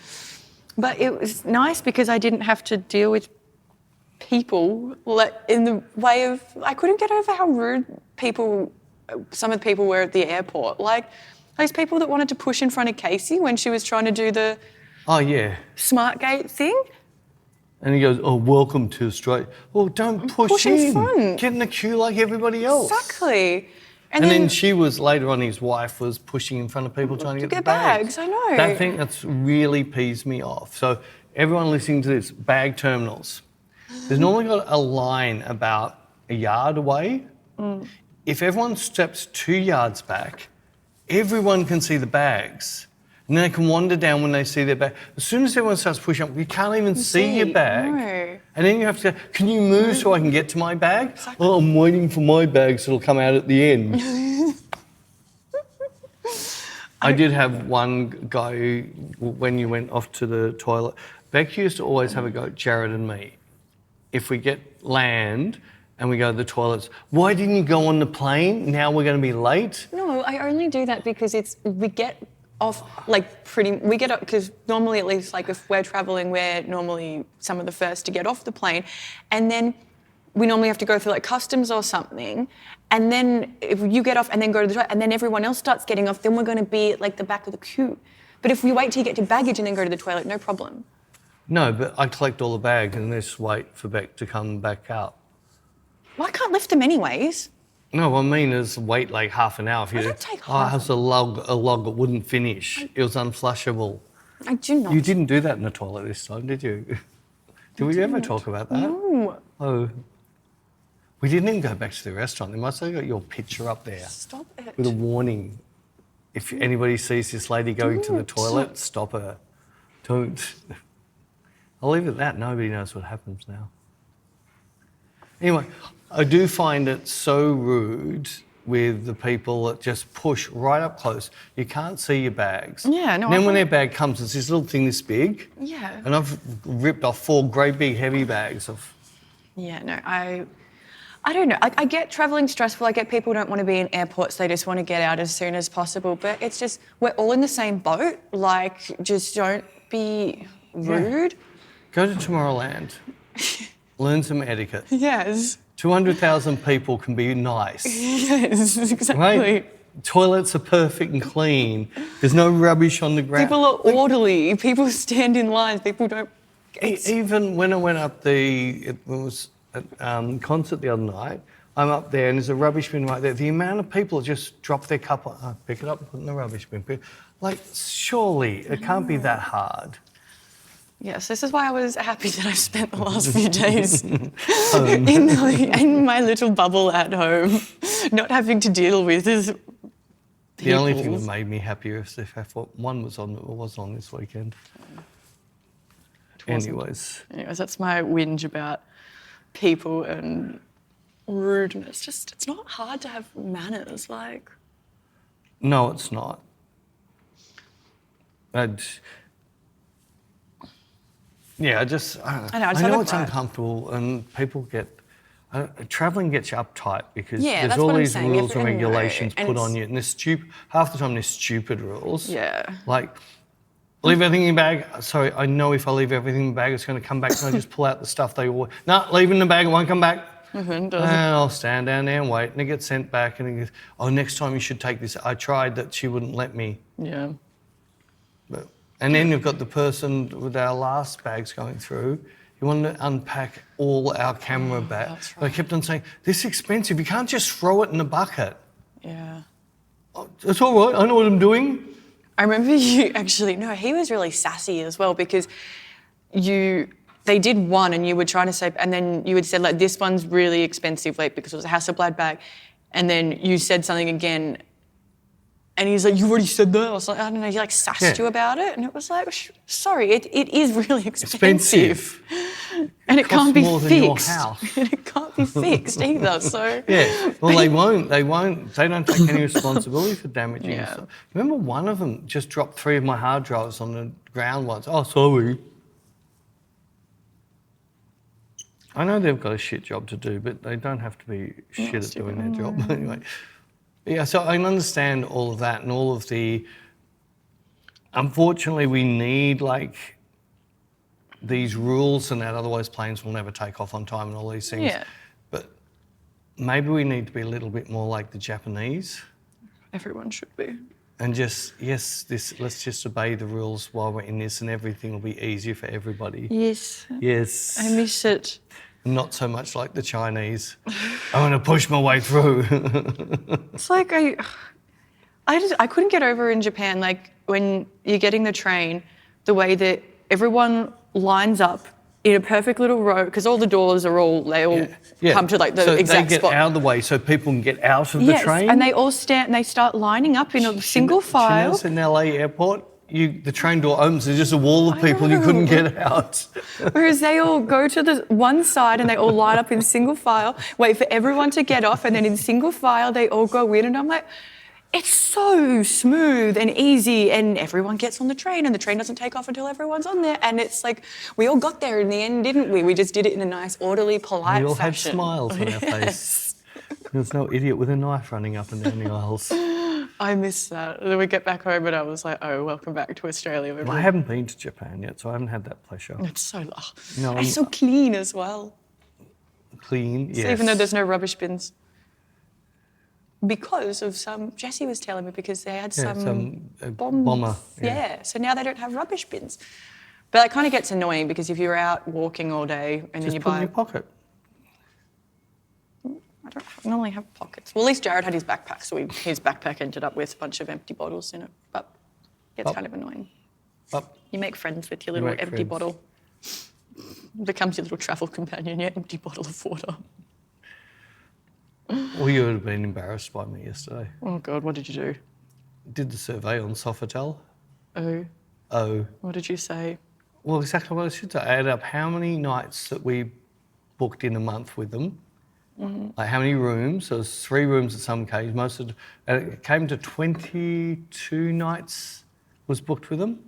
But it was nice because I didn't have to deal with people in the way of... I couldn't get over how rude some of the people were at the airport. Like those people that wanted to push in front of Casey when she was trying to do the... Oh, yeah. Smart gate thing. And he goes, welcome to Australia. Well, don't push in. Front. Get in the queue like everybody else. Exactly. And then she was, later on, his wife was pushing in front of people trying to get the bags. I know. That thing that's really pees me off. So everyone listening to this, bag terminals. There's normally got a line about a yard away. If everyone steps 2 yards back, everyone can see the bags. And then they can wander down when they see their bag. As soon as everyone starts pushing up, you can't even see your bag. No. And then you have to go, can you move so I can get to my bag? Exactly. Oh, I'm waiting for my bag so it'll come out at the end. I did have one guy who, when you went off to the toilet, Beck used to always have a go at Jared and me. If we get land and we go to the toilets, why didn't you go on the plane? Now we're going to be late. No, I only do that because we get off we get up because normally, at least, like if we're traveling, we're normally some of the first to get off the plane, and then we normally have to go through like customs or something, and then if you get off and then go to the toilet and then everyone else starts getting off, then we're going to be at like the back of the queue. But if we wait till you get to baggage and then go to the toilet, no problem. No, but I collect all the bags and just wait for Beck to come back out. Well, I can't lift them anyways. No, what I mean is wait like half an hour. If you don't take half. it was a log that wouldn't finish. It was unflushable. I do not. You didn't do that in the toilet this time, did you? Did we ever talk about that? No. Oh. We didn't even go back to the restaurant. They must have got your picture up there. Stop it. With a warning. If anybody sees this lady going to the toilet, stop her. Don't. I'll leave it at that. Nobody knows what happens now. Anyway, I do find it so rude with the people that just push right up close. You can't see your bags. Yeah, no. And then when their bag comes, it's this little thing this big. Yeah. And I've ripped off 4 great big heavy bags of... Yeah, no, I don't know. I get travelling stressful. I get people don't want to be in airports. They just want to get out as soon as possible. But it's just, we're all in the same boat. Like, just don't be rude. Yeah. Go to Tomorrowland. Learn some etiquette. Yes. 200,000 people can be nice. Yes, exactly. Right? Toilets are perfect and clean. There's no rubbish on the ground. People are orderly. People stand in lines. People don't... Even when I went up it was a concert the other night, I'm up there and there's a rubbish bin right there. The amount of people that just drop their cup, pick it up and put it in the rubbish bin. Like, surely it can't be that hard. Yes, this is why I was happy that I spent the last few days in my little bubble at home, not having to deal with this. The only thing that made me happier is if F1 was on, it wasn't on this weekend. Anyways, that's my whinge about people and rudeness. Just, it's not hard to have manners, like. No, it's not. I know it's uncomfortable and people get... travelling gets you uptight because there's all these rules and regulations put on you, and half the time there's stupid rules. Yeah. Like, leave everything in your bag. Sorry, I know if I leave everything in the bag, it's going to come back and I just pull out the stuff they always... No, leave it in the bag, it won't come back. And I'll stand down there and wait, and it gets sent back, and it goes, oh, next time you should take this. I tried that, she wouldn't let me. Yeah. And then you've got the person with our last bags going through. You want to unpack all our camera bags. That's right. I kept on saying, this is expensive. You can't just throw it in the bucket. Yeah. Oh, it's all right. I know what I'm doing. I remember you actually, no, he was really sassy as well because they did one and you were trying to say, and then you had said like, this one's really expensive, like because it was a Hasselblad bag. And then you said something again and he's like, you already said that? I was like, I don't know, he like sassed you about it. And it was like, sorry, it is really expensive. And it can't be more fixed. than your house. And it can't be fixed either, so. Yeah, well, they won't, they don't take any responsibility for damaging Yeah. stuff. Remember one of them just dropped 3 of my hard drives on the ground once. Oh, sorry. I know they've got a shit job to do, but they don't have to be shit at doing their job anyway. Yeah, so I can understand all of that and all of the... Unfortunately, we need, like, these rules and that, otherwise planes will never take off on time and all these things. Yeah. But maybe we need to be a little bit more like the Japanese. Everyone should be. And just, let's just obey the rules while we're in this and everything will be easier for everybody. Yes. Yes. I miss it. Not so much like the Chinese. I'm going to push my way through. It's like I couldn't get over in Japan, like when you're getting the train, the way that everyone lines up in a perfect little row, because all the doors are come to like the exact they get spot. out of the way so people can get out of the train. And they all stand and they start lining up in a single file. In LA airport, the train door opens, there's just a wall of people and you couldn't get out. Whereas they all go to the one side and they all line up in single file, wait for everyone to get off, and then in single file they all go in, and I'm like, it's so smooth and easy, and everyone gets on the train and the train doesn't take off until everyone's on there, and it's like, we all got there in the end, didn't we? We just did it in a nice, orderly, polite fashion. We all had smiles on our face. There's no idiot with a knife running up and down the aisles. I miss that. Then we get back home and I was like, oh, welcome back to Australia. Well, I haven't been to Japan yet, so I haven't had that pleasure. It's so it's so clean as well. Clean, yes. So even though there's no rubbish bins. Because of Jessie was telling me, because they had some bombs. Bomber. Yeah, so now they don't have rubbish bins. But that kind of gets annoying because if you're out walking all day and then you put it buy... in your pocket. I don't normally have pockets. Well, at least Jared had his backpack, so his backpack ended up with a bunch of empty bottles in it. But it's kind of annoying. You make friends with your little empty bottle. It becomes your little travel companion, your empty bottle of water. Well, you would have been embarrassed by me yesterday. Oh, God, what did you do? Did the survey on Sofitel. Oh. What did you say? Well, exactly what I said. I added up how many nights that we booked in a month with them. Mm-hmm. Like how many rooms? There was 3 rooms at some case. And it came to 22 nights was booked with them.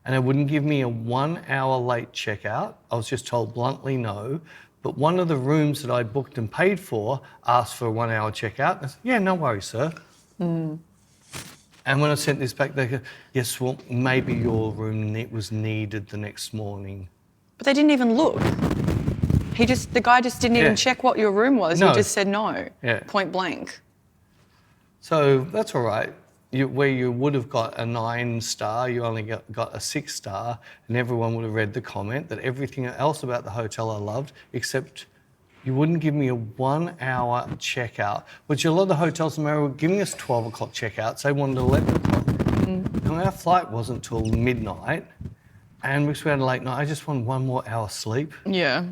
And they wouldn't give me a 1 hour late checkout. I was just told bluntly no. But one of the rooms that I booked and paid for asked for a 1 hour checkout. I said, yeah, no worries, sir. And when I sent this back, they go, yes, well, maybe your room was needed the next morning. But they didn't even look. The guy just didn't even check what your room was. No. He just said no, point blank. So that's all right. Where you would have got a 9-star, you only got a 6-star, and everyone would have read the comment that everything else about the hotel I loved, except you wouldn't give me a 1 hour checkout, which a lot of the hotels in America were giving us 12 o'clock checkouts. They wanted 11 o'clock. And our flight wasn't till midnight, and because we had a late night, I just wanted 1 more hour sleep. Yeah.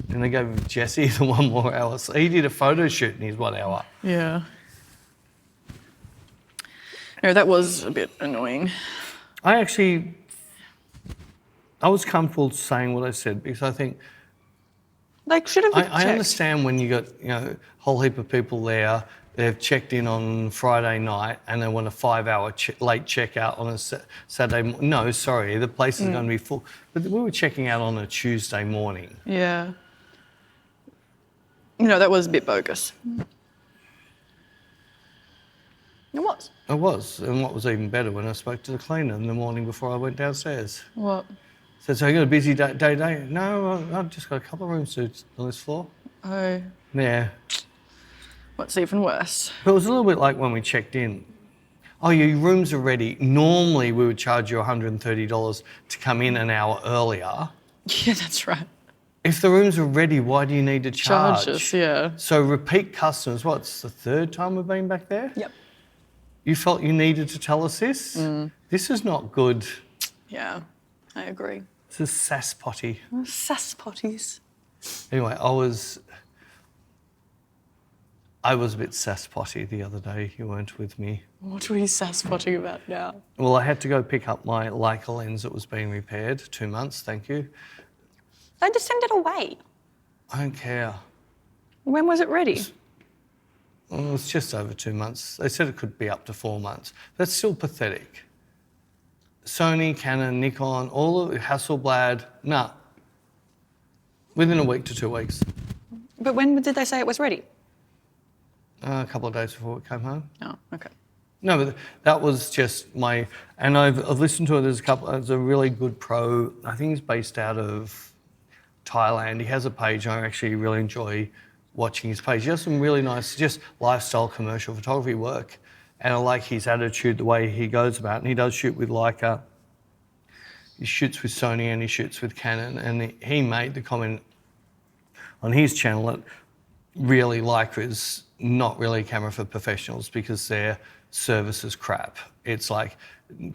And they gave Jesse the 1 more hour sleep. He did a photo shoot in his 1 hour. Yeah. No, that was a bit annoying. I was comfortable saying what I said because I think... They should have I understand when you got, a whole heap of people there, they've checked in on Friday night and they want a 5-hour late checkout on a Saturday. No, sorry, the place is going to be full. But we were checking out on a Tuesday morning. Yeah. That was a bit bogus. It was. It was. And what was even better, when I spoke to the cleaner in the morning before I went downstairs. What? Said, so you got a busy day? No, I've just got a couple of rooms on this floor. Oh, Yeah. what's even worse? But it was a little bit like when we checked in. Oh, your rooms are ready. Normally we would charge you $130 to come in an hour earlier. Yeah, that's right. If the rooms are ready, why do you need to charge? Charges, yeah. So repeat customers, what's the third time we've been back there? Yep. You felt you needed to tell us this? This is not good. Yeah, I agree. This is sass potty. Sass potties. Anyway, I was a bit sass potty the other day. You weren't with me. What are we sass potting about now? Well, I had to go pick up my Leica lens that was being repaired. 2 months, thank you. They just send it away. I don't care. When was it ready? Well, it was just over 2 months. They said it could be up to 4 months. That's still pathetic. Sony, Canon, Nikon, all of Hasselblad, nah. Within a week to 2 weeks. But when did they say it was ready? A couple of days before we came home. Oh, okay. No, but that was just my... And I've listened to it. There's a really good pro. I think he's based out of Thailand. He has a page. I actually really enjoy watching his page. He has some really nice, just lifestyle commercial photography work. And I like his attitude, the way he goes about it. And he does shoot with Leica. He shoots with Sony and he shoots with Canon. And he made the comment on his channel that really Leica is not really a camera for professionals because their service is crap. It's like,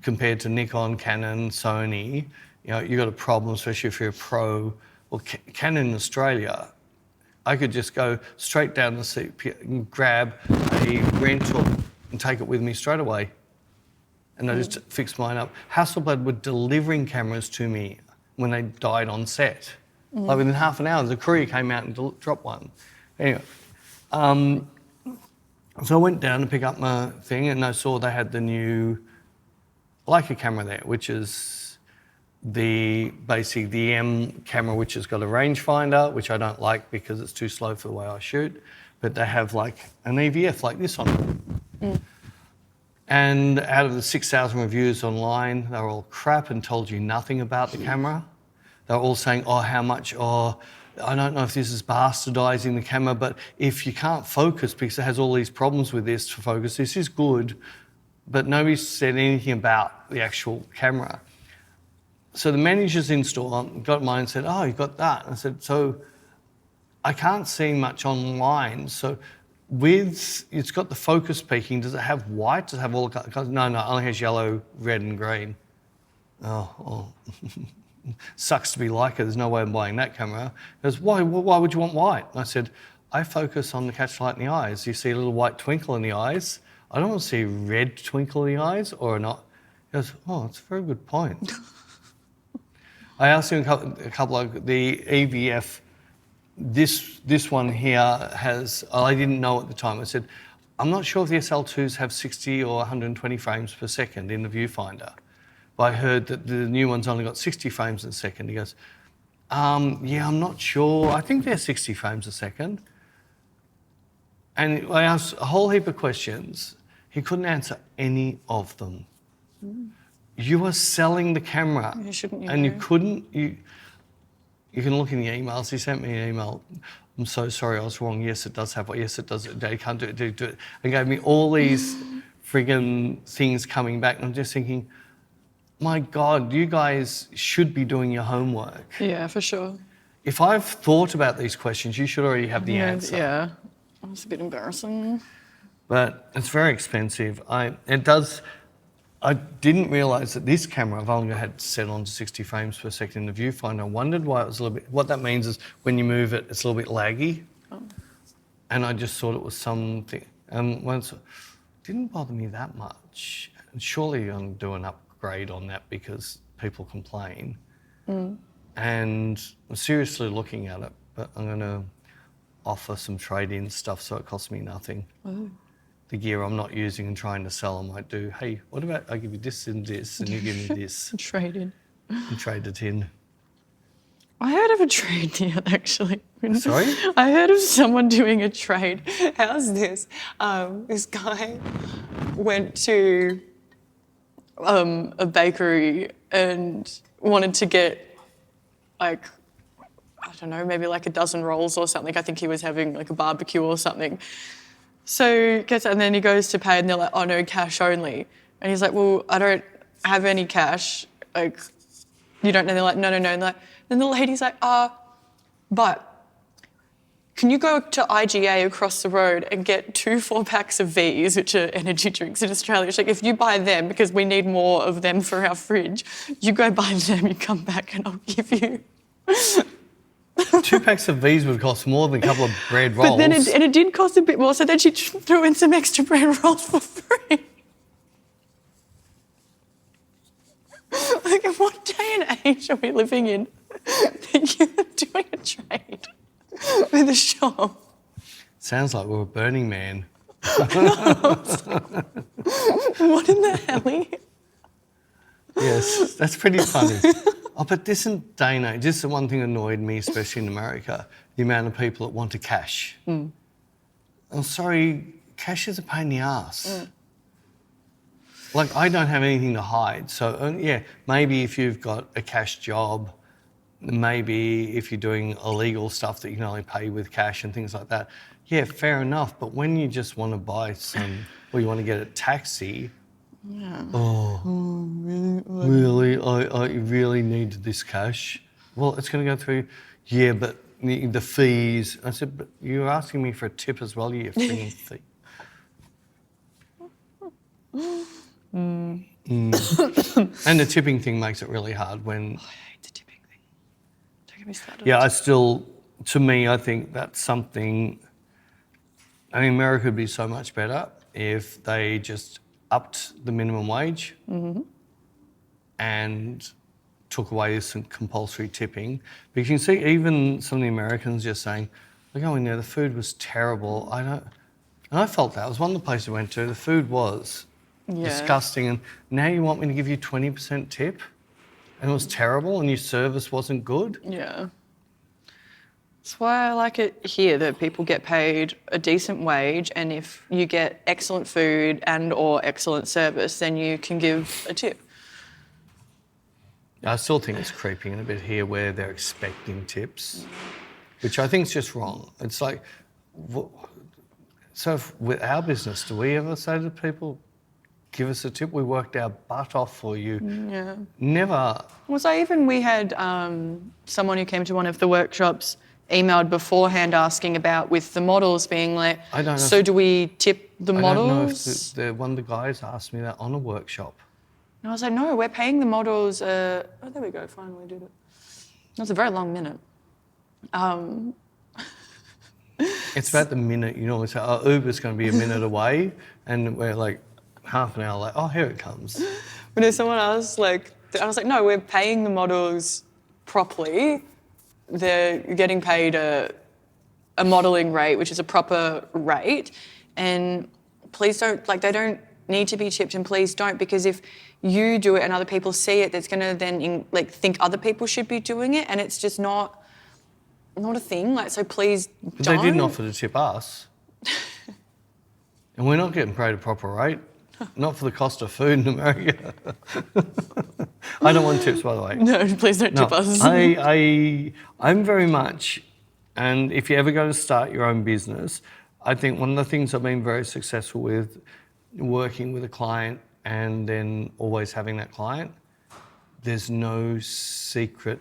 compared to Nikon, Canon, Sony, you know, you've got a problem, especially if you're a pro. Well, Canon in Australia, I could just go straight down the seat and grab a rental and take it with me straight away. And I just fixed mine up. Hasselblad were delivering cameras to me when they died on set. Like within half an hour, the courier came out and dropped one. Anyway, so I went down to pick up my thing and I saw they had the new Leica camera there, which is basically the M camera, which has got a rangefinder, which I don't like because it's too slow for the way I shoot. But they have like an EVF like this on it. And out of the 6,000 reviews online, they were all crap and told you nothing about the camera. They were all saying, oh, how much, oh, I don't know if this is bastardizing the camera, but if you can't focus because it has all these problems with this to focus, this is good. But nobody said anything about the actual camera. So the managers in store got mine and said, oh, you got that. And I said, so I can't see much online. So it's got the focus peaking. Does it have white? Does it have all the colours? No, it only has yellow, red and green. Oh. Sucks to be Leica. There's no way I'm buying that camera. He goes, why would you want white? And I said, I focus on the catch light in the eyes. You see a little white twinkle in the eyes. I don't want to see a red twinkle in the eyes or not. He goes, oh, that's a very good point. I asked him a couple of the EVF. This one here has, I didn't know at the time. I said, I'm not sure if the SL2s have 60 or 120 frames per second in the viewfinder. But I heard that the new one's only got 60 frames a second. He goes, yeah, I'm not sure. I think they're 60 frames a second. And I asked a whole heap of questions. He couldn't answer any of them. You were selling the camera. Shouldn't you? And you couldn't, you can look in the emails. He sent me an email. I'm so sorry, I was wrong. Yes, it does have what. Yes, it does. They can't do it. Do it. And gave me all these friggin' things coming back. And I'm just thinking, my God, you guys should be doing your homework. Yeah, for sure. If I've thought about these questions, you should already have the answer. Yeah, it's a bit embarrassing. But it's very expensive. I didn't realise that this camera, I've only had set on to 60 frames per second in the viewfinder. I wondered why it was a little bit, what that means is when you move it, it's a little bit laggy. Oh. And I just thought it was something, once it didn't bother me that much. And surely I'm doing upgrade on that because people complain. And I'm seriously looking at it, but I'm going to offer some trade-in stuff so it costs me nothing. Oh. The gear I'm not using and trying to sell, I might do, hey, what about I give you this and this and you give me this. Trade-in. And trade it in. I heard of a trade deal, actually. Sorry? I heard of someone doing a trade. How's this? This guy went to a bakery and wanted to get, like, I don't know, maybe like a dozen rolls or something. I think he was having like a barbecue or something. So and then he goes to pay and they're like, oh no, cash only. And he's like, well, I don't have any cash. Like, you don't know. They're like, no. And they're like, then the lady's like, but can you go to IGA across the road and get 2 4-packs of V's, which are energy drinks in Australia? She's like, if you buy them, because we need more of them for our fridge, you go buy them, you come back and I'll give you... 2 packs of V's would cost more than a couple of bread rolls. But then it did cost a bit more, so then she threw in some extra bread rolls for free. Like, what day and age are we living in that you're doing a trade with a shop? Sounds like we're a Burning Man. What in the hell? Yes, that's pretty funny. Oh, but this day and age, this is the one thing that annoyed me, especially in America, the amount of people that want to cash. I'm sorry, cash is a pain in the ass. Like, I don't have anything to hide. So, yeah, maybe if you've got a cash job, maybe if you're doing illegal stuff that you can only pay with cash and things like that, yeah, fair enough. But when you just want to buy or you want to get a taxi, really? I really need this cash? Well, it's going to go through, yeah, but the fees. I said, but you're asking me for a tip as well, you freaking fee. And the tipping thing makes it really hard when... I hate the tipping thing. Don't get me started. Yeah, to me, I think that's something... I mean, America would be so much better if they just upped the minimum wage and took away some compulsory tipping. But you can see even some of the Americans just saying, we're going there, the food was terrible. And I felt that. It was one of the places I went to, the food was... disgusting, and now you want me to give you 20% tip? And it was terrible and your service wasn't good? Yeah. That's why I like it here, that people get paid a decent wage, and if you get excellent food and or excellent service, then you can give a tip. I still think it's creeping in a bit here where they're expecting tips, which I think is just wrong. It's like, so with our business, do we ever say to people, give us a tip, we worked our butt off for you? Yeah. Never. Well, so even we had someone who came to one of the workshops emailed beforehand asking about with the models being like, I don't know so do we tip the models? I don't know if one of the guys asked me that on a workshop. And I was like, no, we're paying the models. Oh, there we go, finally did it. That's a very long minute. It's about the minute, you normally say, oh, Uber's going to be a minute away, and we're like half an hour like, oh, here it comes. But if someone else, like, I was like, no, we're paying the models properly. They're getting paid a modelling rate, which is a proper rate, and please don't, like, they don't need to be tipped, and please don't, because if you do it and other people see it, that's going to then think other people should be doing it, and it's just not a thing. Like, so please But don't. they didn't offer to tip us. And we're not getting paid a proper rate. Not for the cost of food in America. I don't want tips, by the way. No, please don't tip us. I'm very much, and if you ever go to start your own business, I think one of the things I've been very successful with, working with a client and then always having that client, there's no secret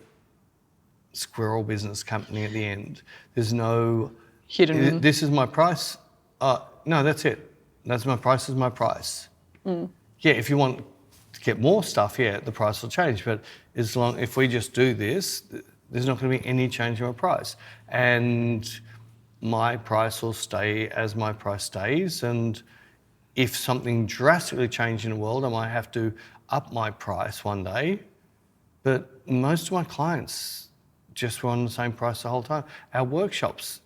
squirrel business company at the end. There's no... Hidden. This is my price. No, that's it. That's my price is my price. Yeah, if you want to get more stuff, yeah, the price will change. But if we just do this, there's not going to be any change in my price. And my price will stay as my price stays. And if something drastically changed in the world, I might have to up my price one day. But most of my clients just were on the same price the whole time. Our workshops,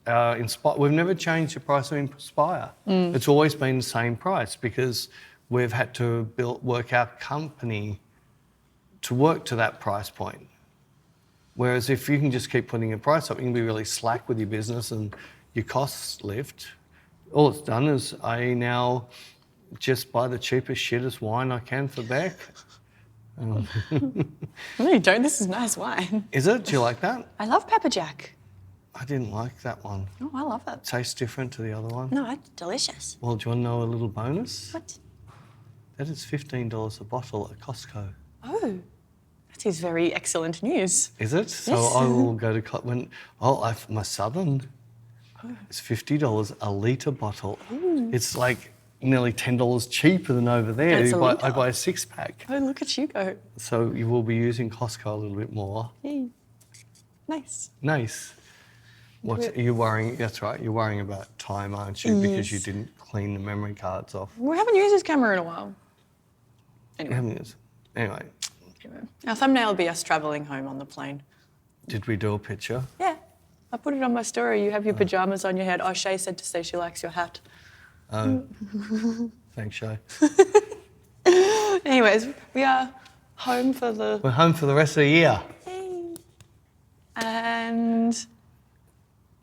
we've never changed the price of Inspire. It's always been the same price because we've had to work our company to work to that price point. Whereas if you can just keep putting your price up, you can be really slack with your business and your costs lift. All it's done is I now just buy the cheapest, shittest wine I can for Bec. No, you don't. This is nice wine. Is it? Do you like that? I love pepper jack. I didn't like that one. Oh, I love it. Tastes different to the other one. No, it's delicious. Well, do you want to know a little bonus? What? That is $15 a bottle at Costco. Oh, that is very excellent news. Is it? So Yes. I will go to my Southern. It's $50 a litre bottle. Ooh. It's like nearly $10 cheaper than over there. That's a litre. I buy a 6-pack. Oh, look at you go. So you will be using Costco a little bit more. Yay. Nice. Nice. What are you worrying? That's right. You're worrying about time, aren't you? Because you Yes. didn't clean the memory cards off. We haven't used this camera in a while. Anyway, Anyway, our thumbnail will be us travelling home on the plane. did we do a picture? Yeah, I put it on my story. You have your pyjamas on your head. Oh, Shay said to say she likes your hat. Oh, thanks, Shay. Anyways, we are home for the... We're home for the rest of the year. Yay. And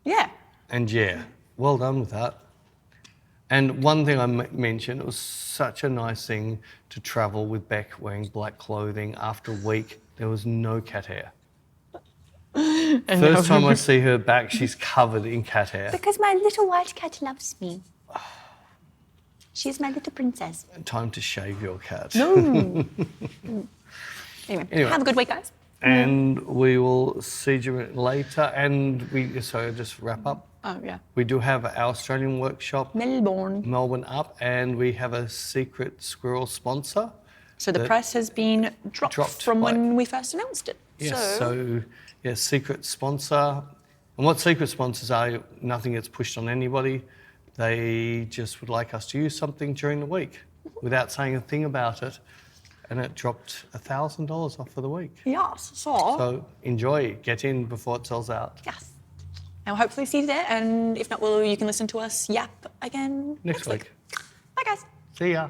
yeah. And yeah, well done with that. And one thing I mentioned, it was such a nice thing to travel with Bec wearing black clothing. After a week, there was no cat hair. And First time I see her back, she's covered in cat hair. Because my little white cat loves me. She's my little princess. Time to shave your cat. No. Anyway. Have a good week, guys. And we will see you later. And so just wrap up. Oh, yeah. We do have our Australian workshop, Melbourne up, and we have a secret squirrel sponsor. So the price has been dropped from when we first announced it. Yes, so secret sponsor. And what secret sponsors are, nothing gets pushed on anybody. They just would like us to use something during the week without saying a thing about it. And it dropped $1,000 off for the week. Yes, So enjoy, get in before it sells out. yes. And we'll hopefully see you there. And if not, you can listen to us yap again Next week. Bye, guys. See ya.